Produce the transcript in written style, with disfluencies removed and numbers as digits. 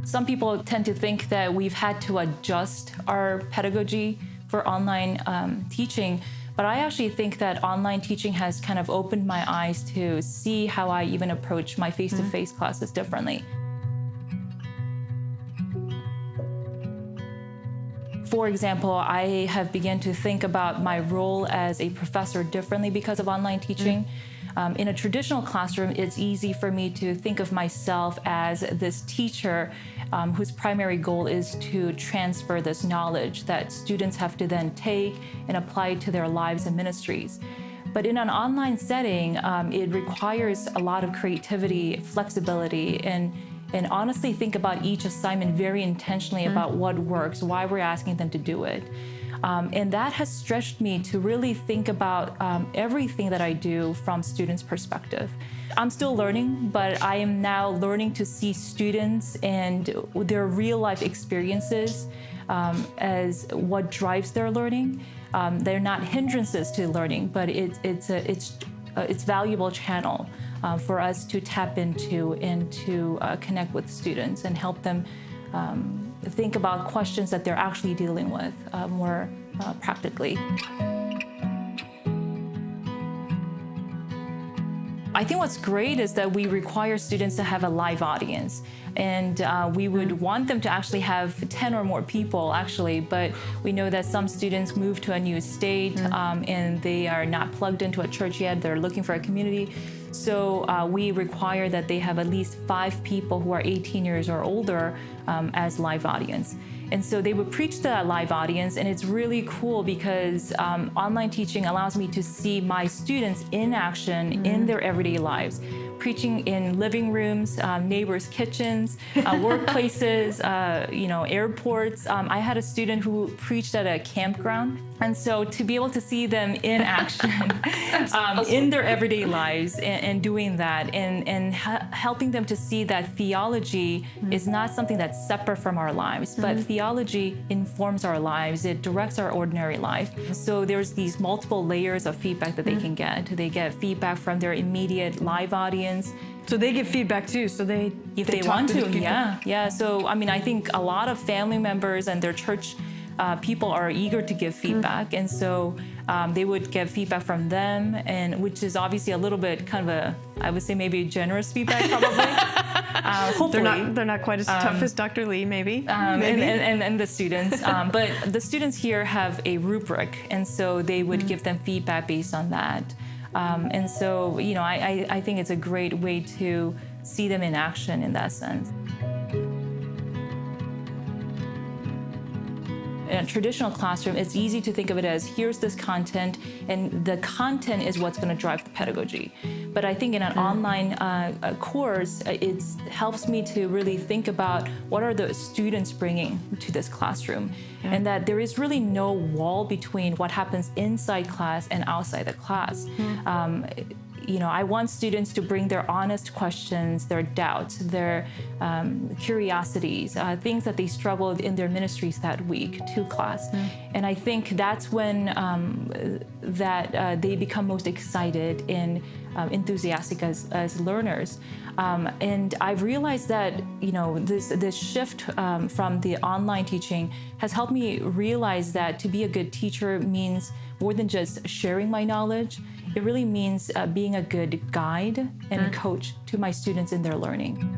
Some people tend to think that we've had to adjust our pedagogy for online teaching, but I actually think that online teaching has kind of opened my eyes to see how I even approach my face-to-face classes differently. For example, I have begun to think about my role as a professor differently because of online teaching. In a traditional classroom, it's easy for me to think of myself as this teacher whose primary goal is to transfer this knowledge that students have to then take and apply to their lives and ministries. But in an online setting, it requires a lot of creativity, flexibility, and honestly think about each assignment very intentionally about what works, why we're asking them to do it. And that has stretched me to really think about everything that I do from students' perspective. I'm still learning, but I am now learning to see students and their real-life experiences as what drives their learning. They're not hindrances to learning, but it's valuable channel for us to tap into and to connect with students and help them think about questions that they're actually dealing with more practically. I think what's great is that we require students to have a live audience, and we would want them to actually have 10 or more people actually, but we know that some students move to a new state and they are not plugged into a church yet, they're looking for a community. So we require that they have at least 5 people who are 18 years or older as live audience. And so they would preach to that live audience, and it's really cool because online teaching allows me to see my students in action in their everyday lives, preaching in living rooms, neighbors' kitchens, workplaces, airports. I had a student who preached at a campground, and so to be able to see them in action, in their everyday lives, and doing that, and helping them to see that theology is not something that's separate from our lives, but theology informs our lives. It directs our ordinary life. So there's these multiple layers of feedback that they can get. They get feedback from their immediate live audience. So they give feedback too, so if they want to, yeah. So I mean, I think a lot of family members and their church people are eager to give feedback, and so they would get feedback from them, and which is obviously a little bit kind of I would say maybe generous feedback probably. Hopefully. They're not quite as tough as Dr. Lee, maybe. And the students. But the students here have a rubric, and so they would give them feedback based on that. And so, I think it's a great way to see them in action in that sense. In a traditional classroom, it's easy to think of it as here's this content, and the content is what's going to drive the pedagogy. But I think in an online course, it helps me to really think about what are the students bringing to this classroom, and that there is really no wall between what happens inside class and outside the class. I want students to bring their honest questions, their doubts, their curiosities, things that they struggled in their ministries that week to class. And I think that's when they become most excited and enthusiastic as learners. And I've realized that, this shift from the online teaching has helped me realize that to be a good teacher means more than just sharing my knowledge. It really means being a good guide and coach to my students in their learning.